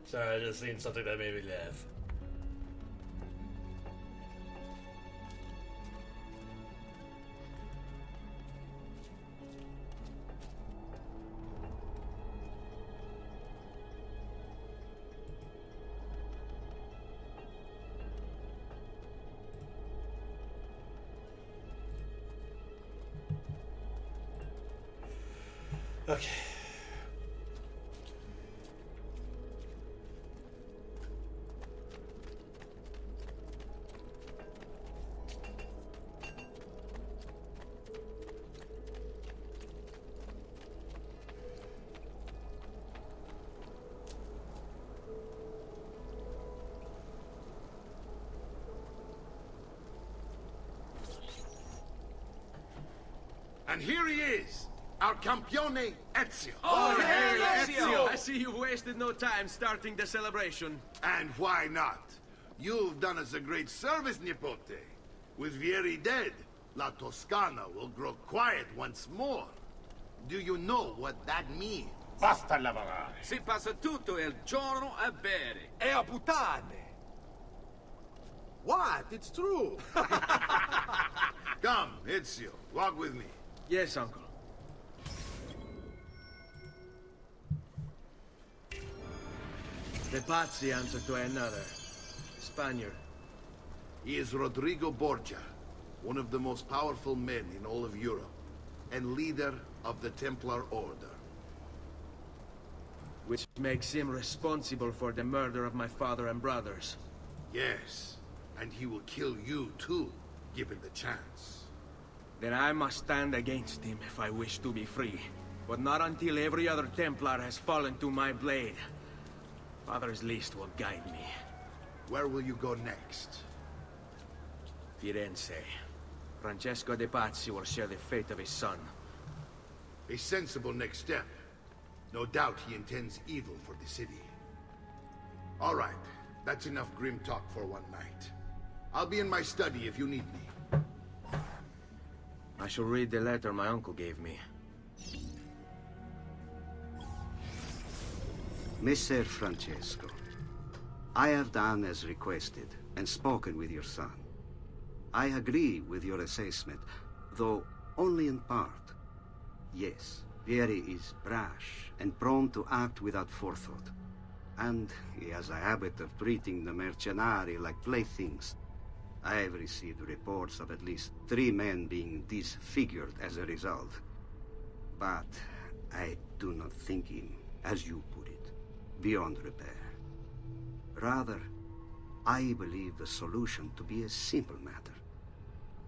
Sorry, I just seen something that made me laugh. Okay. And here he is, our campione Ezio. Oh, hey, Ezio! I see you've wasted no time starting the celebration. And why not? You've done us a great service, Nipote. With Vieri dead, La Toscana will grow quiet once more. Do you know what that means? Basta lavorare. Si passa tutto il giorno a bere. E a puttane! What? It's true! Come, Ezio, walk with me. Yes, uncle. De Pazzi answer to another. Spaniard. He is Rodrigo Borgia, one of the most powerful men in all of Europe, and leader of the Templar Order. Which makes him responsible for the murder of my father and brothers. Yes, and he will kill you too, given the chance. Then I must stand against him if I wish to be free. But not until every other Templar has fallen to my blade. Father's list will guide me. Where will you go next? Firenze. Francesco de Pazzi will share the fate of his son. A sensible next step. No doubt he intends evil for the city. All right, that's enough grim talk for one night. I'll be in my study if you need me. I shall read the letter my uncle gave me. Messer Francesco, I have done as requested and spoken with your son. I agree with your assessment, though only in part. Yes, Vieri is brash and prone to act without forethought. And he has a habit of treating the mercenari like playthings. I have received reports of at least 3 men being disfigured as a result. But I do not think him, as you put it, beyond repair. Rather, I believe the solution to be a simple matter.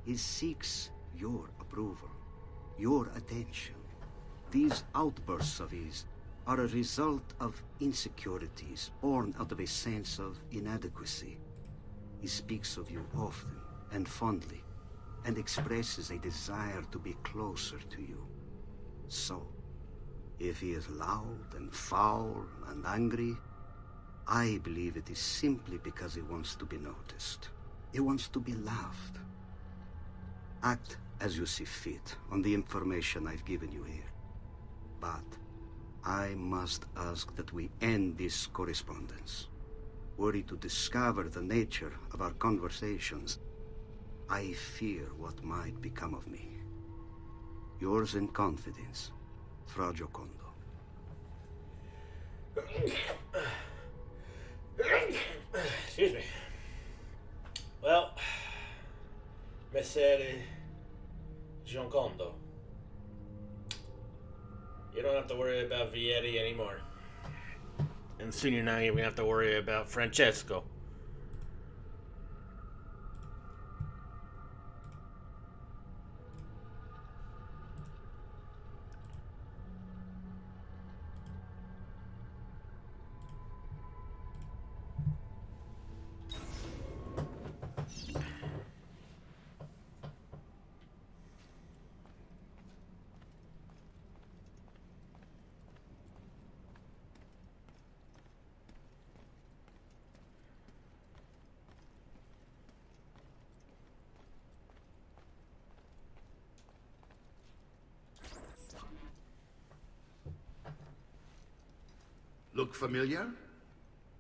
He seeks your approval, your attention. These outbursts of his are a result of insecurities born out of a sense of inadequacy. He speaks of you often and fondly, and expresses a desire to be closer to you. So, if he is loud and foul and angry, I believe it is simply because he wants to be noticed. He wants to be loved. Act as you see fit on the information I've given you here. But I must ask that we end this correspondence. Were he to discover the nature of our conversations, I fear what might become of me. Yours in confidence, Fra Giocondo. Excuse me. Well, Messer Giocondo, you don't have to worry about Vieri anymore. And soon you're not even gonna have to worry about Francesco. Look familiar?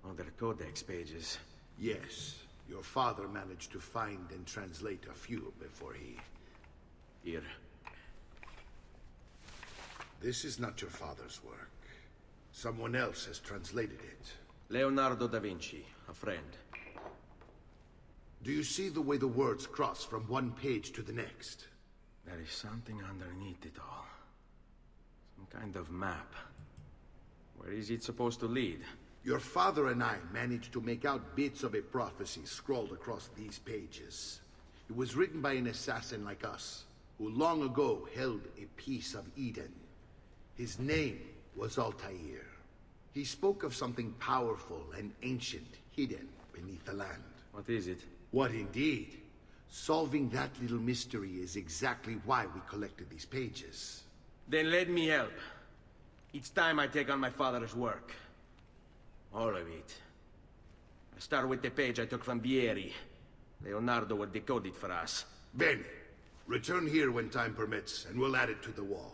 Other codex pages. Yes. Your father managed to find and translate a few before he... Here. This is not your father's work. Someone else has translated it. Leonardo da Vinci, a friend. Do you see the way the words cross from one page to the next? There is something underneath it all. Some kind of map. Where is it supposed to lead? Your father and I managed to make out bits of a prophecy scrawled across these pages. It was written by an assassin like us, who long ago held a piece of Eden. His name was Altair. He spoke of something powerful and ancient hidden beneath the land. What is it? What indeed? Solving that little mystery is exactly why we collected these pages. Then let me help. Each time I take on my father's work. All of it. I start with the page I took from Vieri. Leonardo will decode it for us. Bene. Return here when time permits, and we'll add it to the wall.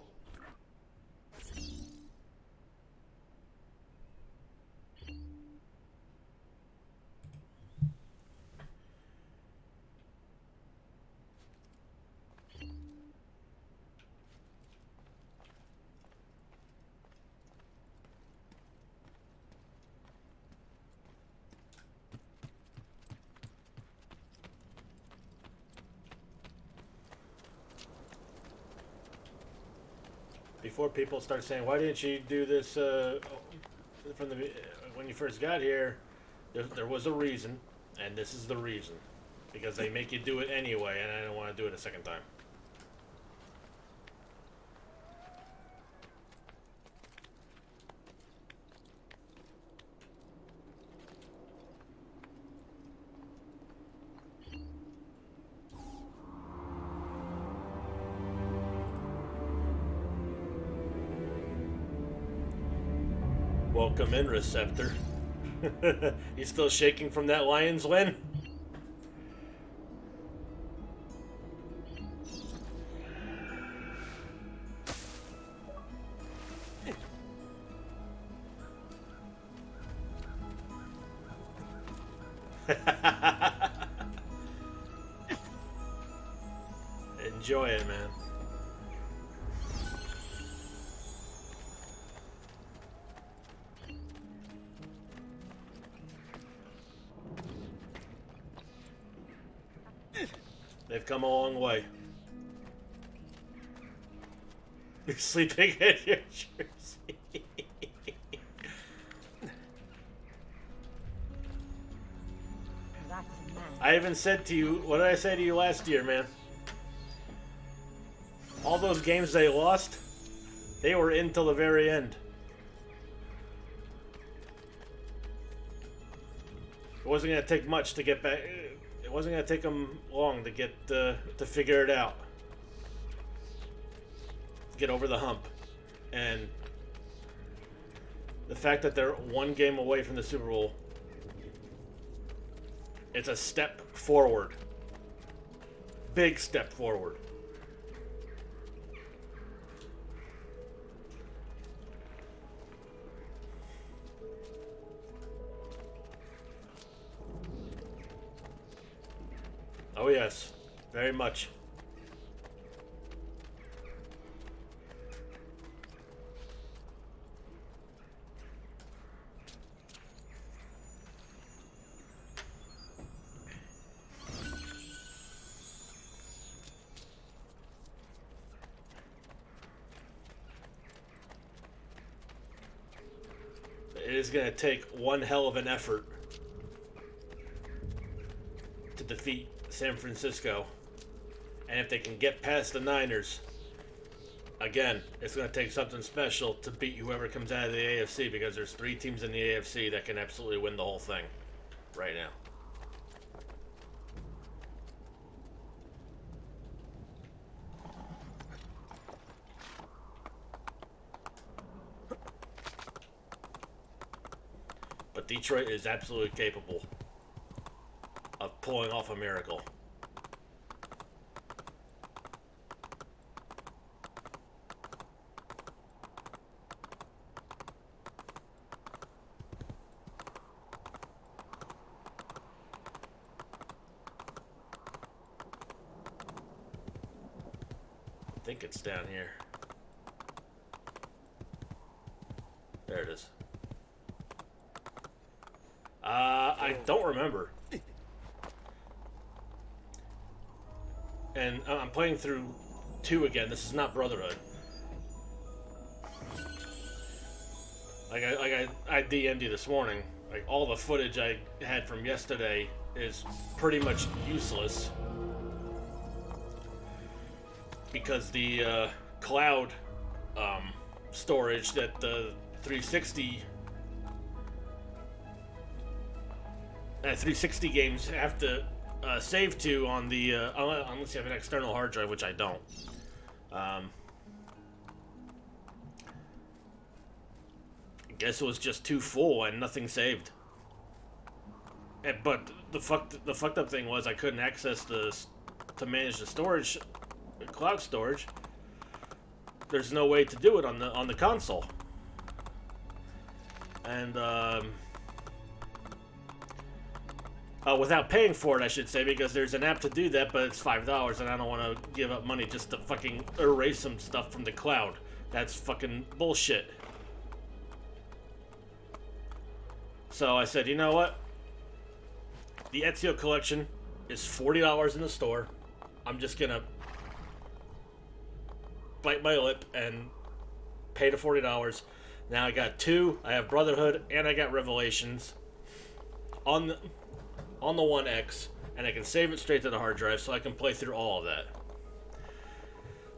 Before people start saying, why didn't you do this from the when you first got here, there was a reason, and this is the reason. Because they make you do it anyway, and I don't want to do it a second time. Welcome in, Receptor. You still shaking from that Lions win? Enjoy it, man. They've come a long way. You're sleeping in your jersey. I even said to you, what did I say to you last year, man? All those games they lost, they were in till the very end. It wasn't going to take much to get back. It wasn't going to take them long to get to figure it out. Get over the hump. And the fact that they're one game away from the Super Bowl, it's a step forward. Big step forward. Oh yes, very much. It is going to take one hell of an effort to defeat San Francisco, and if they can get past the Niners, again, it's going to take something special to beat whoever comes out of the AFC, because there's 3 teams in the AFC that can absolutely win the whole thing right now. But Detroit is absolutely capable of pulling off a miracle. think it's down here. There it is. I don't remember. And I'm playing through 2 again. This is not Brotherhood. I DM'd you this morning. Like, all the footage I had from yesterday is pretty much useless. Because the cloud storage that the 360 games have to save to on the unless you have an external hard drive, which I don't. I guess it was just too full and nothing saved. But the fucked up thing was I couldn't access to manage the storage, cloud storage. There's no way to do it on the console. And without paying for it, I should say, because there's an app to do that, but it's $5, and I don't want to give up money just to fucking erase some stuff from the cloud. That's fucking bullshit. So I said, you know what? The Ezio collection is $40 in the store. I'm just gonna bite my lip and pay the $40. Now I got 2. I have Brotherhood and I got Revelations on the 1X, and I can save it straight to the hard drive, so I can play through all of that.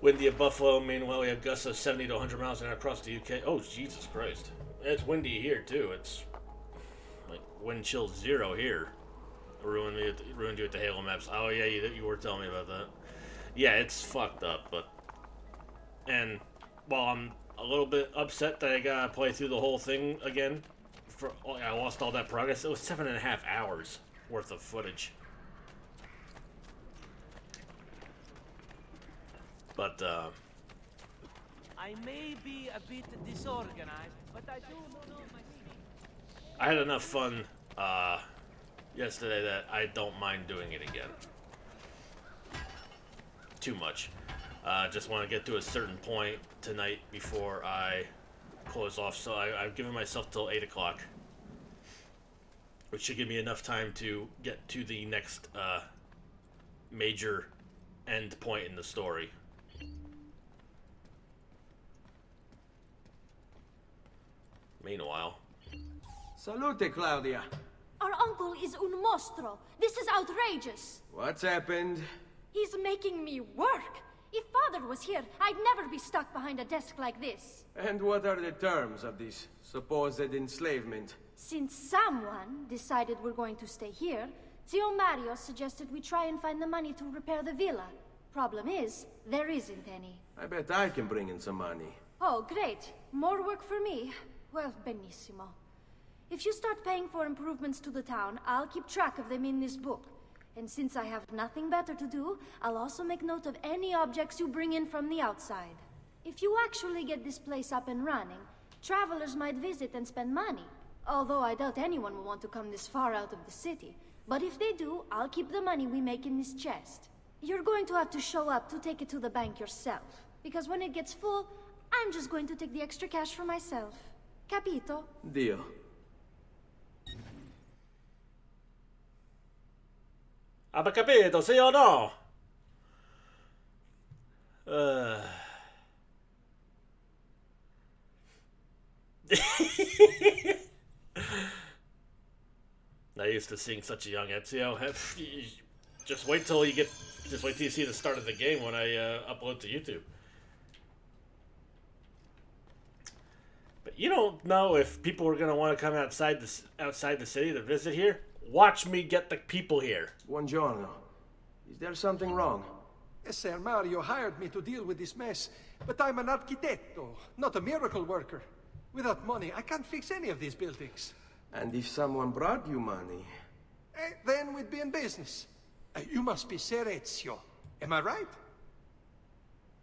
Windy at Buffalo. Meanwhile, we have gusts of 70 to 100 miles an hour across the UK. Oh, Jesus Christ. It's windy here, too. It's like wind chill 0 here. Ruined you with the Halo maps. Oh, yeah, you were telling me about that. Yeah, it's fucked up, but... And while I'm a little bit upset that I gotta play through the whole thing again, I lost all that progress. It was 7.5 hours worth of footage. But, I may be a bit disorganized, but I do know my speed. I had enough fun, yesterday that I don't mind doing it again. Too much. Just want to get to a certain point tonight before I close off, so I've given myself till 8 o'clock. Which should give me enough time to get to the next major end point in the story. Meanwhile... Salute, Claudia. Our uncle is un mostro. This is outrageous. What's happened? He's making me work. If Father was here, I'd never be stuck behind a desk like this. And what are the terms of this supposed enslavement? Since someone decided we're going to stay here, Zio Mario suggested we try and find the money to repair the villa. Problem is, there isn't any. I bet I can bring in some money. Oh, great. More work for me. Well, benissimo. If you start paying for improvements to the town, I'll keep track of them in this book. And since I have nothing better to do, I'll also make note of any objects you bring in from the outside. If you actually get this place up and running, travelers might visit and spend money. Although I doubt anyone will want to come this far out of the city. But if they do, I'll keep the money we make in this chest. You're going to have to show up to take it to the bank yourself. Because when it gets full, I'm just going to take the extra cash for myself. Capito? Deal. Abba capito, sì o no? I used to sing such a young Ezio. Just wait till you see the start of the game when I upload to YouTube. But you don't know if people are gonna want to come outside the city to visit here. Watch me get the people here. Buongiorno. Is there something wrong? Yes, sir. Mario hired me to deal with this mess, but I'm an architetto, not a miracle worker. Without money, I can't fix any of these buildings. And if someone brought you money? Then we'd be in business. You must be Ser Ezio. Am I right?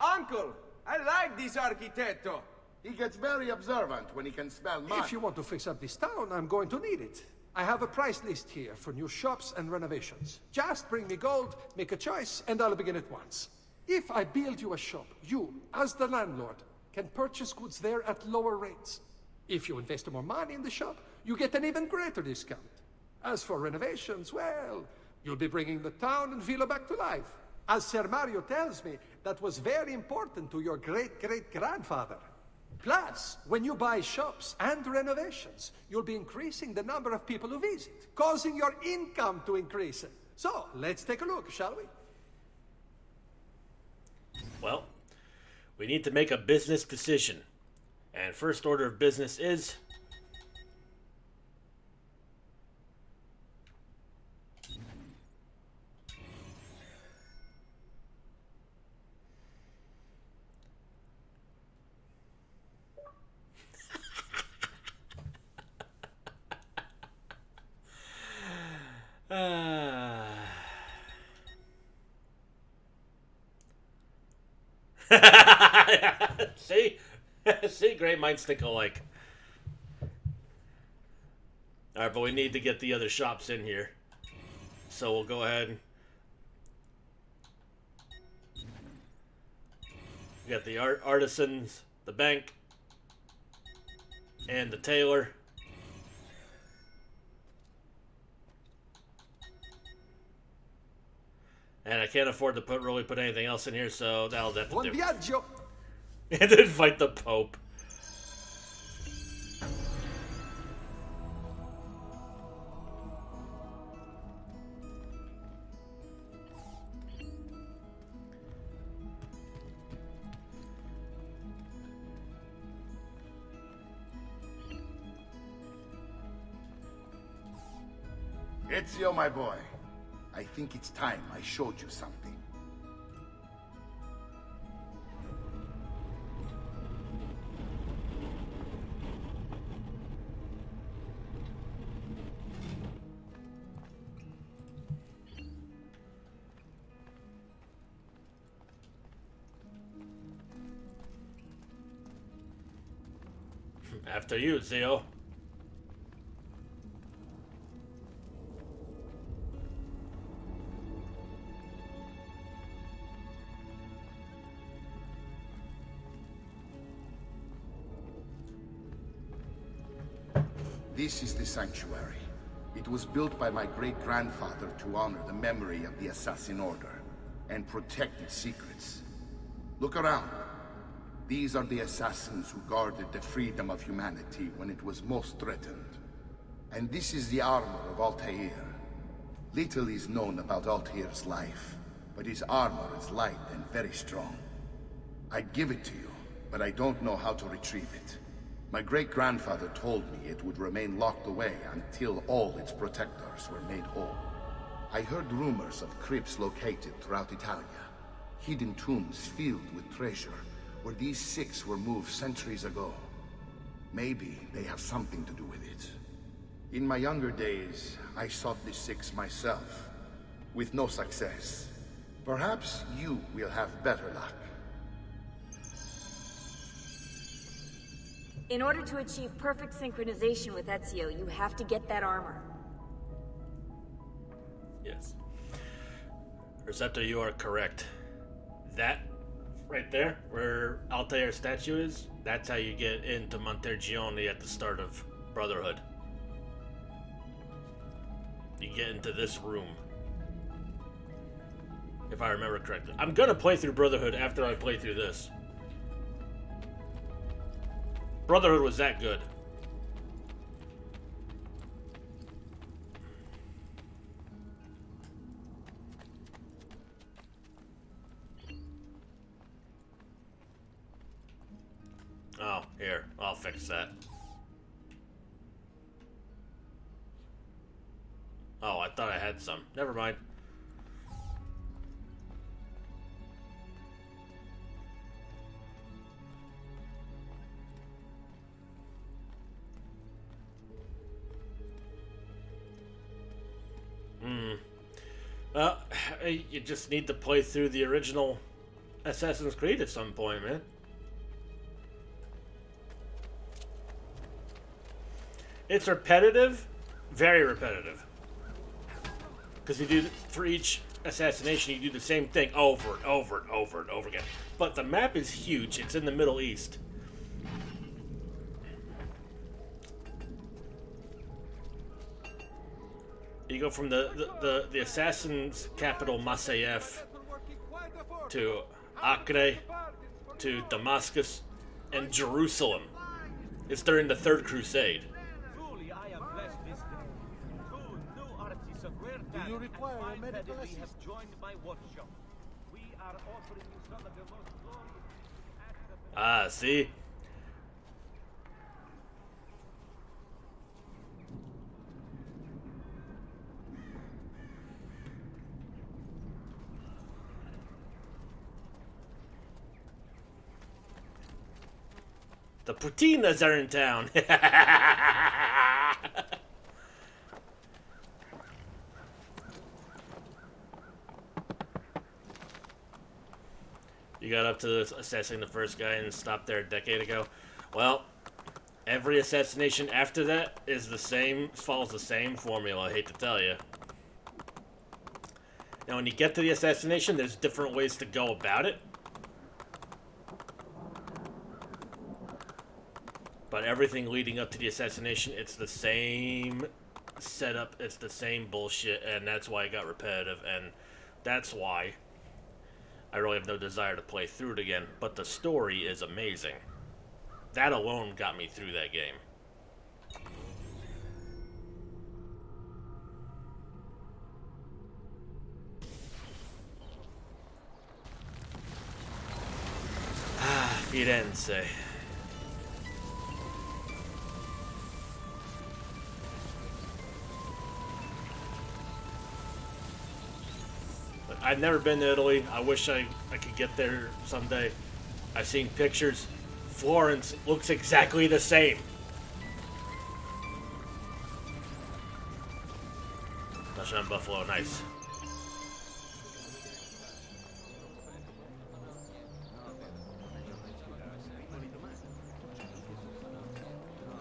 Uncle! I like this architetto! He gets very observant when he can smell mud. If you want to fix up this town, I'm going to need it. I have a price list here for new shops and renovations. Just bring me gold, make a choice, and I'll begin at once. If I build you a shop, you, as the landlord, can purchase goods there at lower rates. If you invest more money in the shop, you get an even greater discount. As for renovations, well, you'll be bringing the town and villa back to life. As Ser Mario tells me, that was very important to your great-great-grandfather. Plus, when you buy shops and renovations, you'll be increasing the number of people who visit, causing your income to increase. So, let's take a look, shall we? Well, we need to make a business decision. And first order of business is... See? See? Great minds think alike. Alright, but we need to get the other shops in here. So we'll go ahead. We got the artisans, the bank, and the tailor. And I can't afford to really put anything else in here, so that'll have to Buon do. viaggio! And then fight the Pope. Ezio, my boy. I think it's time I showed you something. After you, Ezio. This is the sanctuary. It was built by my great-grandfather to honor the memory of the Assassin Order and protect its secrets. Look around. These are the assassins who guarded the freedom of humanity when it was most threatened. And this is the armor of Altair. Little is known about Altair's life, but his armor is light and very strong. I'd give it to you, but I don't know how to retrieve it. My great-grandfather told me it would remain locked away until all its protectors were made whole. I heard rumors of crypts located throughout Italia, hidden tombs filled with treasure, where these six were moved centuries ago. Maybe they have something to do with it. In my younger days, I sought the six myself, with no success. Perhaps you will have better luck. In order to achieve perfect synchronization with Ezio, you have to get that armor. Yes. Receptor, you are correct. That right there, where Altair's statue is, that's how you get into Montergione at the start of Brotherhood. You get into this room. If I remember correctly. I'm gonna play through Brotherhood after I play through this. Brotherhood was that good. Oh, here. I'll fix that. Oh, I thought I had some. Never mind. You just need to play through the original Assassin's Creed at some point, man. It's repetitive, very repetitive. Because you do, for each assassination, you do the same thing over and over and over and over again. But the map is huge. It's in the Middle East. You go from the assassin's capital, Masyaf, to Acre, to Damascus, and Jerusalem. It's during the Third Crusade. Truly, I am blessed this day. Two new artists of rare talent. Do you require and fine medical pedigree have assistance? joined my workshop. We are offering you some of the most glorious acts of the Ah, see? The Putinas are in town. You got up to assassinating the first guy and stopped there a decade ago. Well, every assassination after that is the same, follows the same formula, I hate to tell you. Now, when you get to the assassination, there's different ways to go about it. But everything leading up to the assassination, it's the same setup, it's the same bullshit, and that's why it got repetitive, and that's why I really have no desire to play through it again. But the story is amazing. That alone got me through that game. Ah, Firenze. I've never been to Italy. I wish I could get there someday. I've seen pictures. Florence looks exactly the same. Touchdown Buffalo, nice.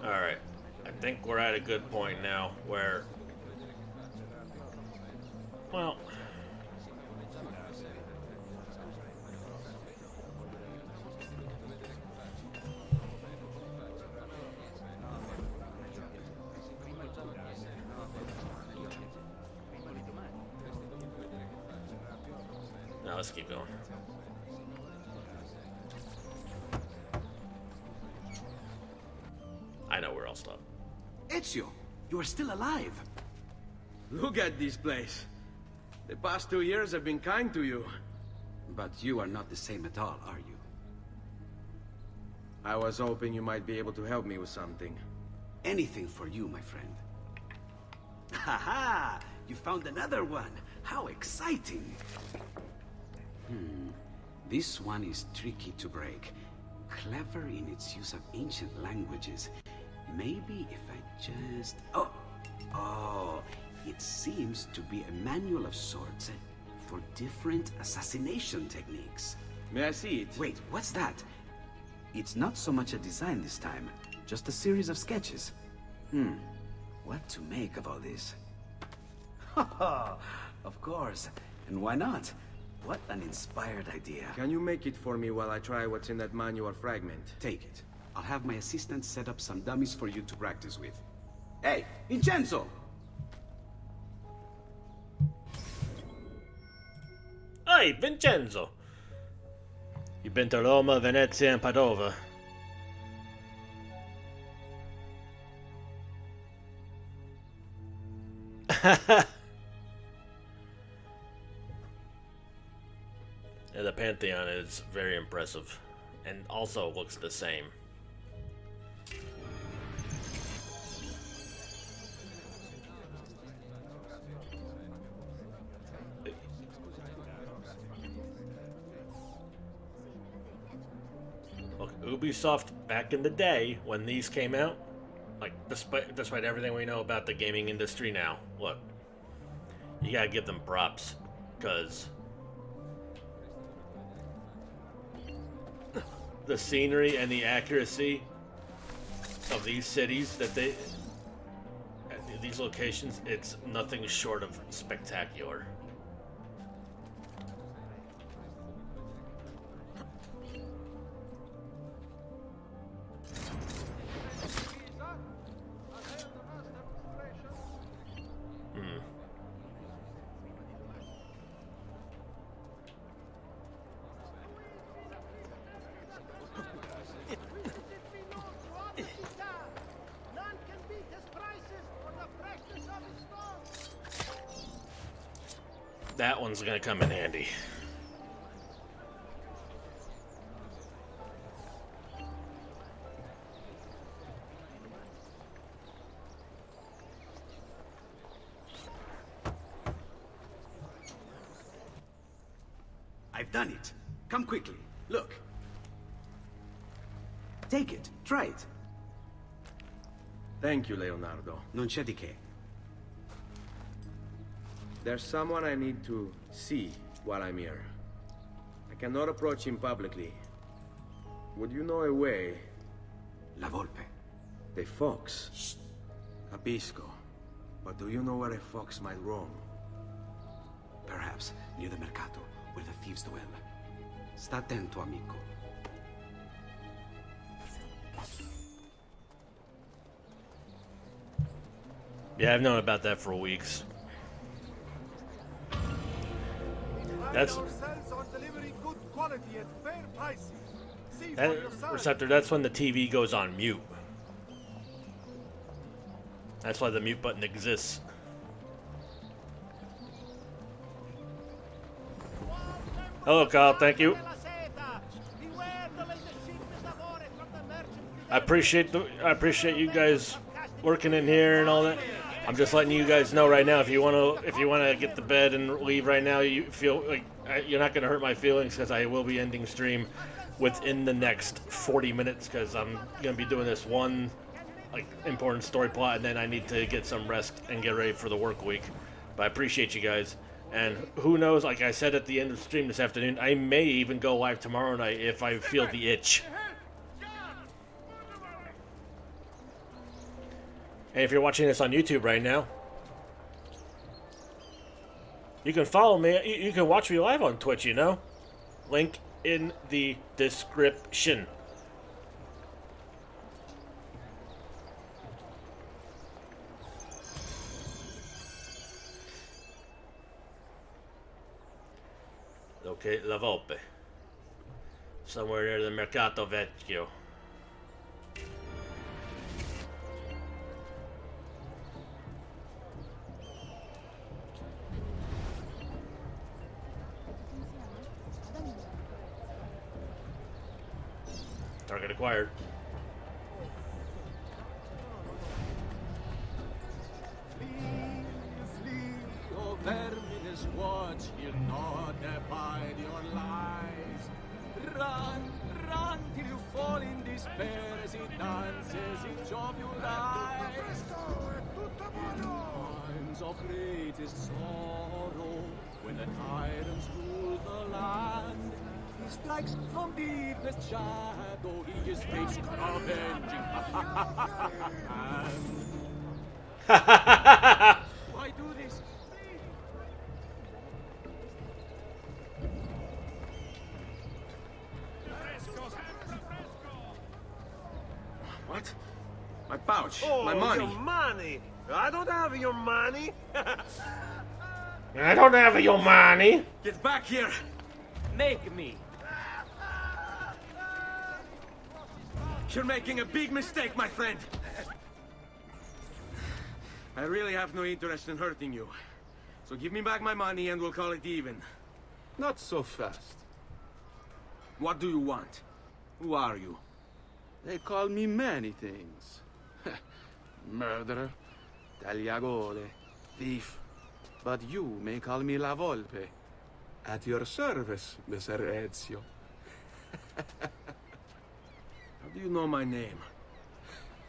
Alright. I think we're at a good point now where... Well... Now let's keep going. I know where I'll stop. Ezio, you are still alive. Look at this place. The past 2 years have been kind to you. But you are not the same at all, are you? I was hoping you might be able to help me with something. Anything for you, my friend. Ha! You found another one! How exciting! This one is tricky to break. Clever in its use of ancient languages. Maybe if I just... Oh! It seems to be a manual of sorts for different assassination techniques. May I see it? Wait, what's that? It's not so much a design this time, just a series of sketches. What to make of all this? Of course. And why not? What an inspired idea. Can you make it for me while I try what's in that manual fragment? Take it. I'll have my assistant set up some dummies for you to practice with. Hey, Vincenzo! Hey, Vincenzo! You've been to Roma, Venezia, and Padova. Yeah, the Pantheon is very impressive, and also looks the same. Look, Ubisoft back in the day when these came out, like despite everything we know about the gaming industry now, look, you gotta give them props, because the scenery and the accuracy of these cities that these locations, it's nothing short of spectacular. That one's gonna come in handy. I've done it. Come quickly. Look. Take it. Try it. Thank you, Leonardo. Non c'è di che. There's someone I need to see while I'm here. I cannot approach him publicly. Would you know a way? La Volpe. The fox. Shh. Capisco. But do you know where a fox might roam? Perhaps near the mercato, where the thieves dwell. Sta attento, amico. Yeah, I've known about that for weeks. That's that receptor. That's when the TV goes on mute. That's why the mute button exists. Hello, Kyle. Thank you. I appreciate you guys working in here and all that. I'm just letting you guys know right now, if you want to get to bed and leave right now, you feel like you're not going to hurt my feelings, because I will be ending stream within the next 40 minutes, because I'm going to be doing this one important story plot, and then I need to get some rest and get ready for the work week. But I appreciate you guys, and who knows, like I said at the end of the stream this afternoon, I may even go live tomorrow night if I feel the itch. And if you're watching this on YouTube right now, you can follow me. You can watch me live on Twitch, you know? Link in the description. Locate La Volpe. Somewhere near the Mercato Vecchio. Target acquired. O vermines watch, he'll not abide your lies. Run, run till you fall in despair as he dances in jovial lies. Times of greatest sorrow, when the tyrants rule the land, he strikes from deepest shadow, he is fate's avenging hand. Why do this? What? My pouch. Oh, my money. Your money. I don't have your money. I don't have your money. Get back here. Make me. You're making a big mistake, my friend. I really have no interest in hurting you. So give me back my money and we'll call it even. Not so fast. What do you want? Who are you? They call me many things. Murderer, tagliagole, thief. But you may call me La Volpe. At your service, Messer Ezio. How do you know my name?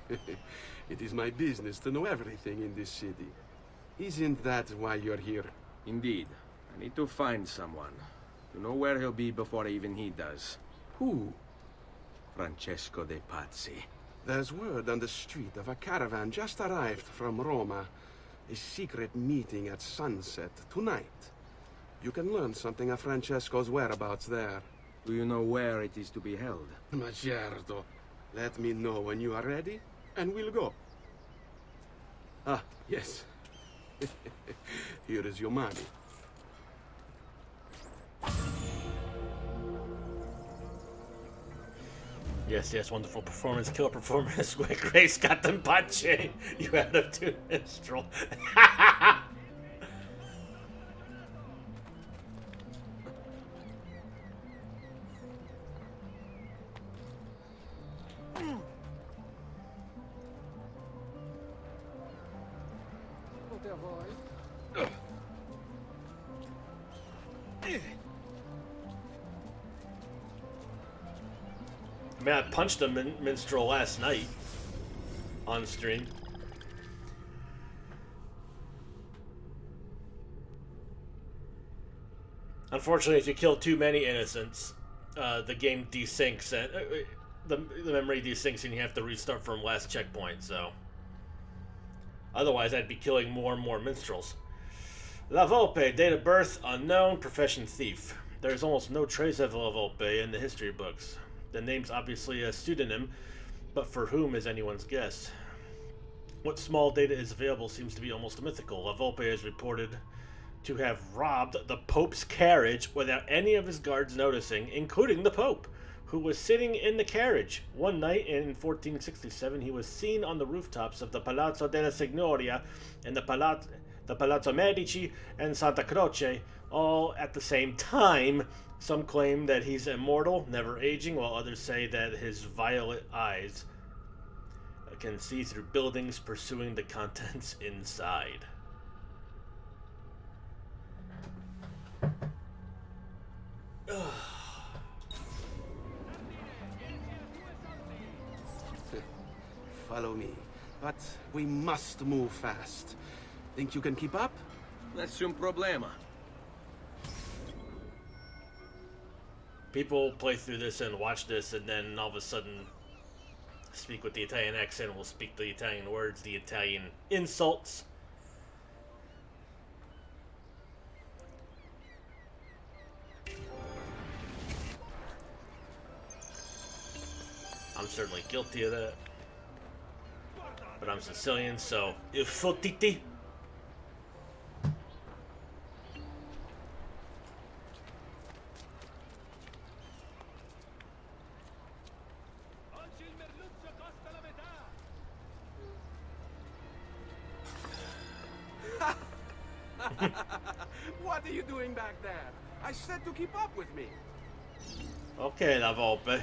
It is my business to know everything in this city. Isn't that why you're here? Indeed. I need to find someone. To know where he'll be before even he does. Who? Francesco de Pazzi. There's word on the street of a caravan just arrived from Roma. A secret meeting at sunset tonight. You can learn something of Francesco's whereabouts there. Do you know where it is to be held? Ma certo. Let me know when you are ready, and we'll go. Ah, yes. Here is your money. Yes, yes, wonderful performance, killer performance. Grace got them Pace. You had a two minstrel. I mean, I punched a minstrel last night on stream. Unfortunately, if you kill too many innocents, the game desyncs and the memory desyncs, and you have to restart from last checkpoint. So, otherwise, I'd be killing more and more minstrels. La Volpe, date of birth unknown, profession thief. There's almost no trace of La Volpe in the history books. The name's obviously a pseudonym, but for whom is anyone's guess. What small data is available seems to be almost mythical. La Volpe is reported to have robbed the Pope's carriage without any of his guards noticing, including the Pope, who was sitting in the carriage. One night in 1467, he was seen on the rooftops of the Palazzo della Signoria and the Palazzo Medici and Santa Croce, all at the same time. Some claim that he's immortal, never aging, while others say that his violet eyes can see through buildings, pursuing the contents inside. Follow me, but we must move fast. Think you can keep up? Nessun problema. People play through this and watch this, and then all of a sudden speak with the Italian accent, will speak the Italian words, the Italian insults. I'm certainly guilty of that. But I'm Sicilian, so il fottiti. What are you doing back there? I said to keep up with me. Okay, La Volpe.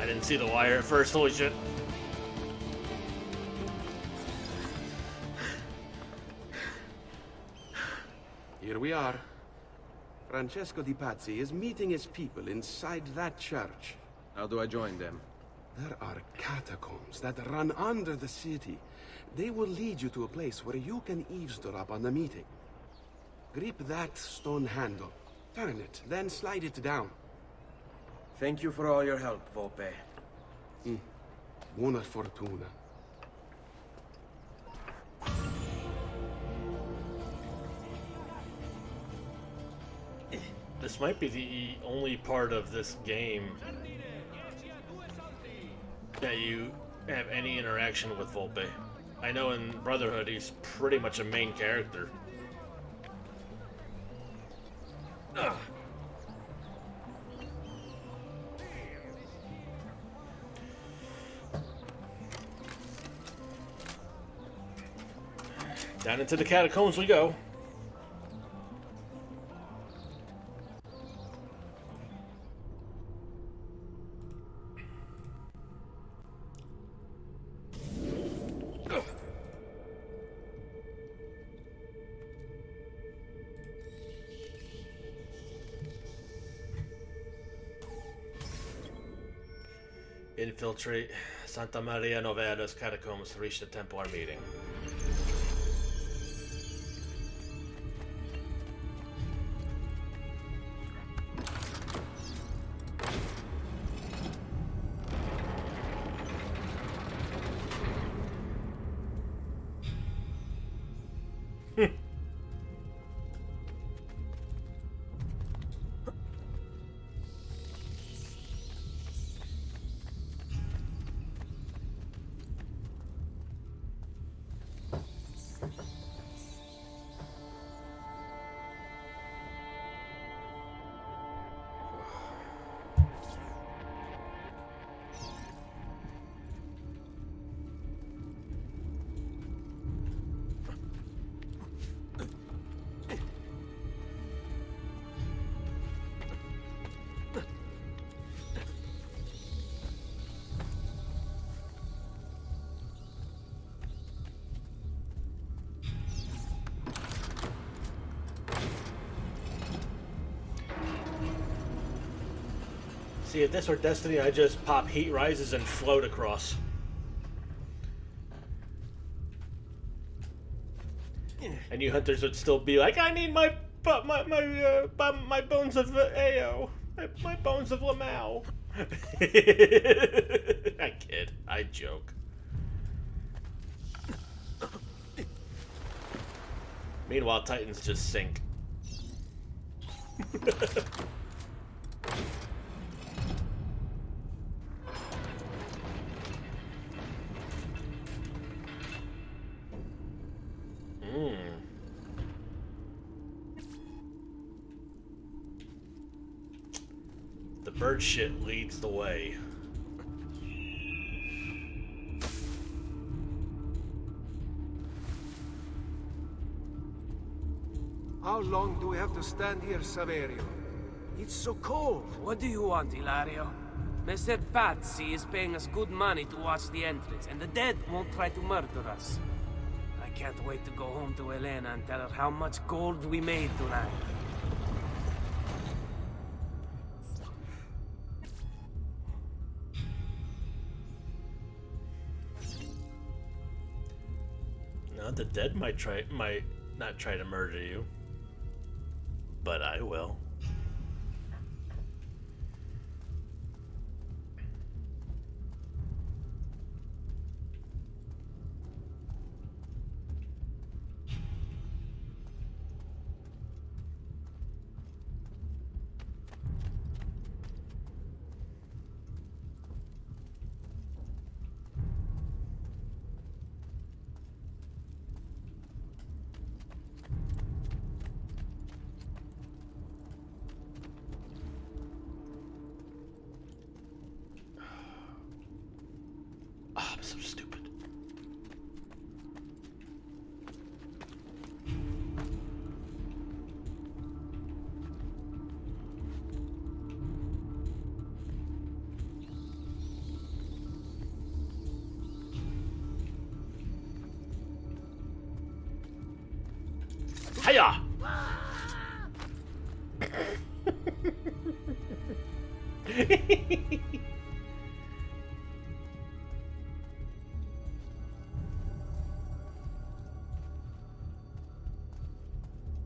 I didn't see the wire at first, holy shit. Here we are. Francesco de Pazzi is meeting his people inside that church. How do I join them? There are catacombs that run under the city. They will lead you to a place where you can eavesdrop on the meeting. Grip that stone handle. Turn it, then slide it down. Thank you for all your help, Volpe. Buona fortuna. This might be the only part of this game that you have any interaction with Volpe. I know in Brotherhood he's pretty much a main character. Ugh. Down into the catacombs we go. Infiltrate Santa Maria Novella's catacombs to reach the Templar meeting. See, if this were Destiny, I just pop heat rises and float across. And you hunters would still be like, I need my bones of Ao, my bones of Lamau. I kid, I joke. Meanwhile, Titans just sink. The bird shit leads the way. How long do we have to stand here, Saverio? It's so cold. What do you want, Ilario? Messer Pazzi is paying us good money to watch the entrance, and the dead won't try to murder us. I can't wait to go home to Elena and tell her how much gold we made tonight. Now the dead might not try to murder you, but I will. I'm so stupid. Hiya!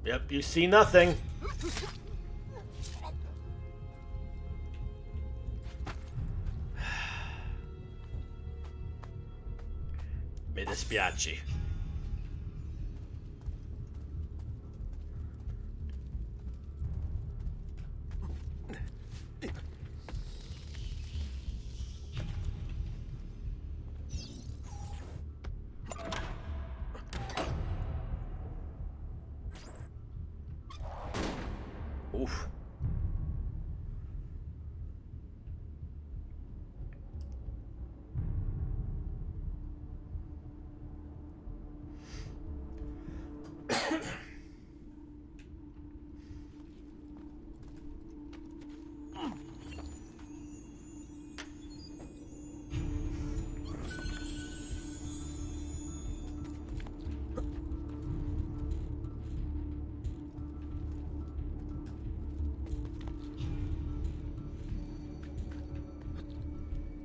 Yep, you see nothing. Mi dispiace. Oof.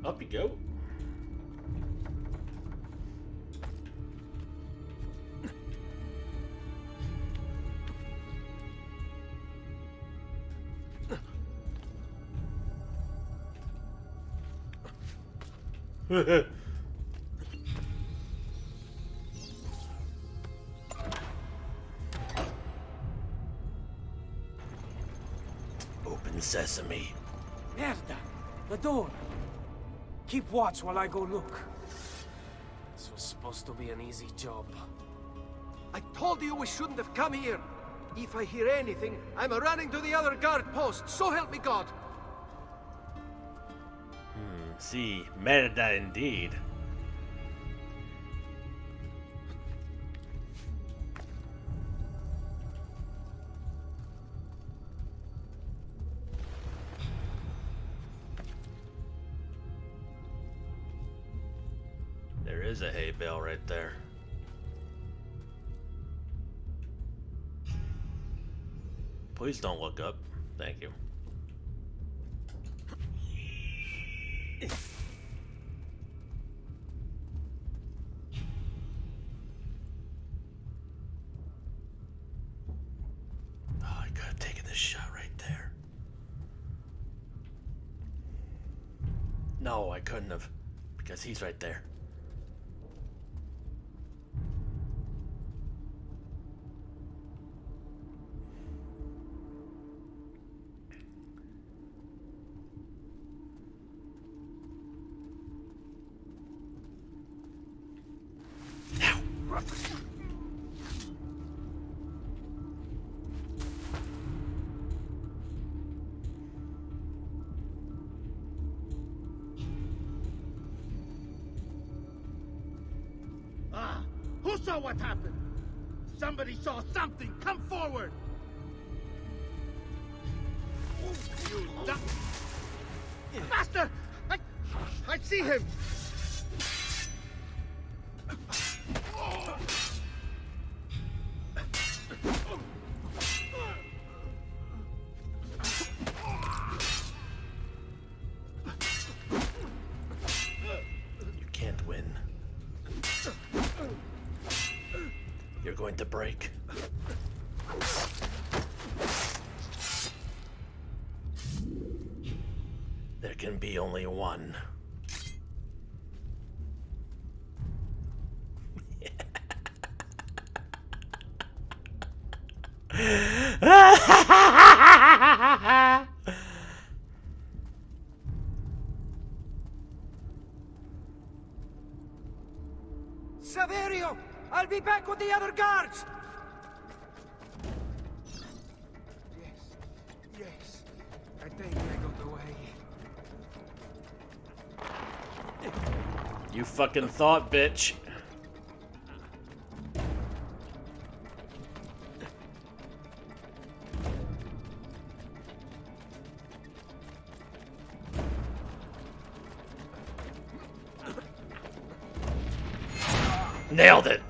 Up you go. Open sesame. Merda! The door! Keep watch while I go look. This was supposed to be an easy job. I told you we shouldn't have come here. If I hear anything, I'm running to the other guard post. So help me God. See, merda indeed. There is a hay bale right there. Please don't look up. Thank you. Oh, I could have taken this shot right there. No, I couldn't have, because he's right there. Who saw what happened? Somebody saw something! Come forward! You dumb... Master! I see him! You can't win. You're going to break. There can be only one. Saverio! I'll be back with the other guards! Yes. I think I got away. You fucking thought, bitch. Nailed it.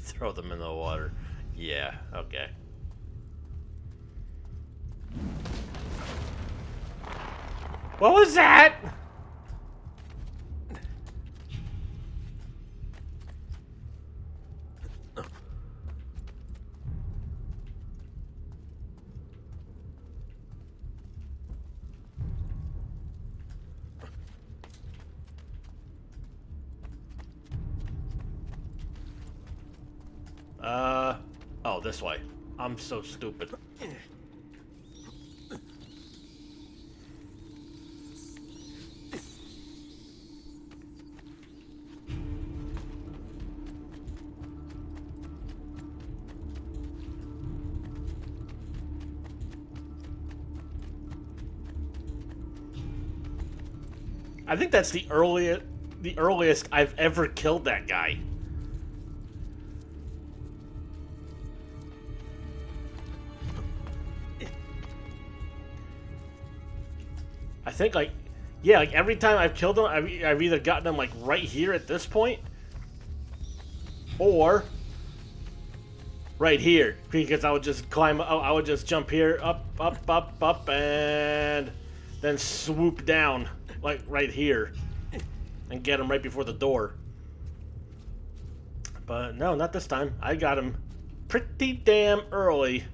Throw them in the water. Yeah, okay. What was that? Oh, this way. I'm so stupid. I think that's the earliest I've ever killed that guy. I think, like, yeah, like every time I've killed him, I've either gotten him like right here at this point, Or right here, because I would just climb. I would just jump here, up, and then swoop down, like right here, and get him right before the door. But no, not this time. I got him pretty damn early.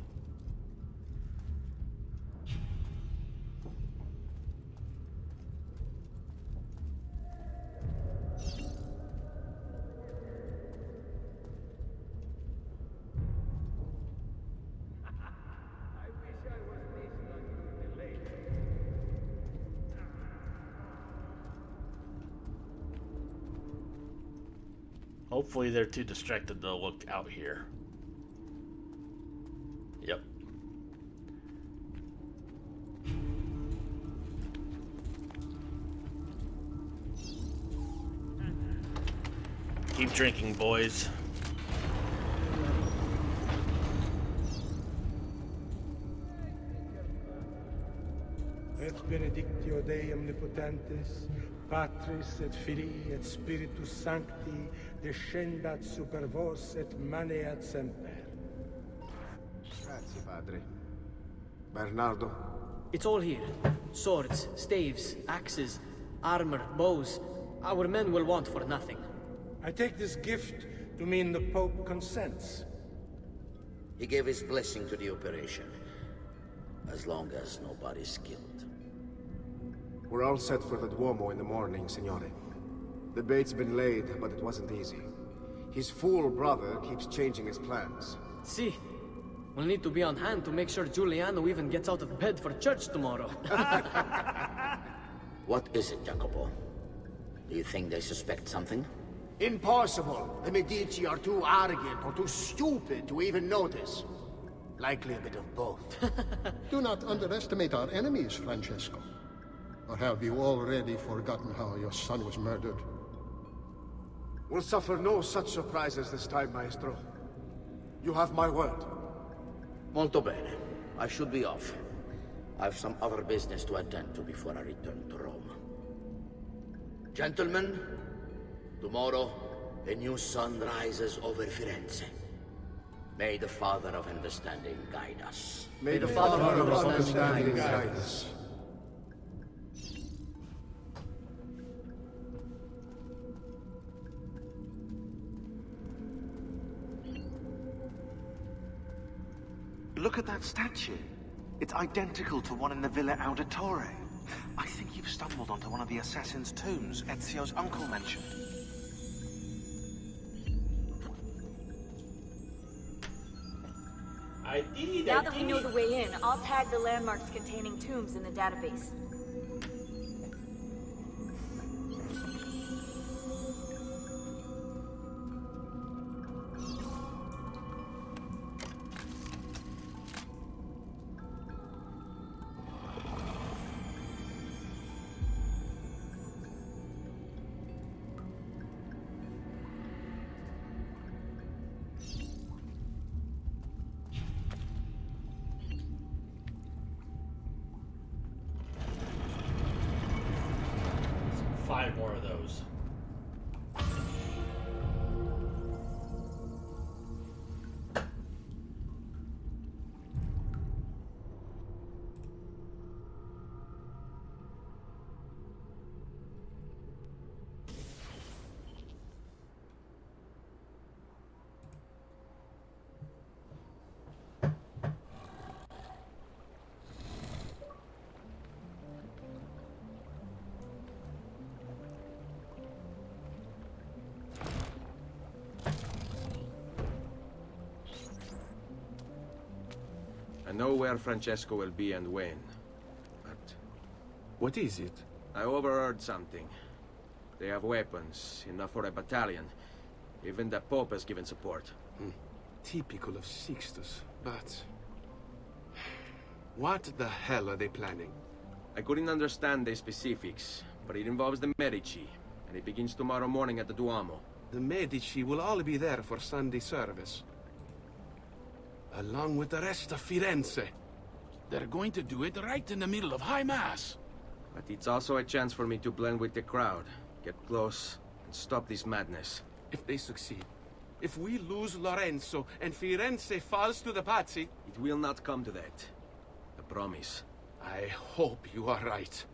Hopefully they're too distracted to look out here. Yep. Keep drinking, boys. Et benedictio Dei omnipotentis, Patris et Filii et Spiritus Sancti, descendat super vos et maneat semper. Grazie, Padre. Bernardo? It's all here. Swords, staves, axes, armor, bows. Our men will want for nothing. I take this gift to mean the Pope consents. He gave his blessing to the operation, as long as nobody's killed. We're all set for the Duomo in the morning, Signore. The bait's been laid, but it wasn't easy. His fool brother keeps changing his plans. See, we'll need to be on hand to make sure Giuliano even gets out of bed for church tomorrow. What is it, Jacopo? Do you think they suspect something? Impossible. The Medici are too arrogant or too stupid to even notice. Likely a bit of both. Do not underestimate our enemies, Francesco. Or have you already forgotten how your son was murdered? We'll suffer no such surprises this time, Maestro. You have my word. Molto bene. I should be off. I've some other business to attend to before I return to Rome. Gentlemen, tomorrow, a new sun rises over Firenze. May the Father of Understanding guide us. May the Father of Understanding guide us. Look at that statue. It's identical to one in the Villa Auditore. I think you've stumbled onto one of the assassin's tombs Ezio's uncle mentioned. Now that we know the way in, I'll tag the landmarks containing tombs in the database. Five more of those. I know where Francesco will be and when. But what is it? I overheard something. They have weapons, enough for a battalion. Even the Pope has given support. Typical of Sixtus, but... what the hell are they planning? I couldn't understand the specifics, but it involves the Medici, and it begins tomorrow morning at the Duomo. The Medici will all be there for Sunday service. Along with the rest of Firenze. They're going to do it right in the middle of High Mass. But it's also a chance for me to blend with the crowd, get close, and stop this madness. If they succeed, If we lose Lorenzo and Firenze falls to the Pazzi... It will not come to that. I promise. I hope you are right.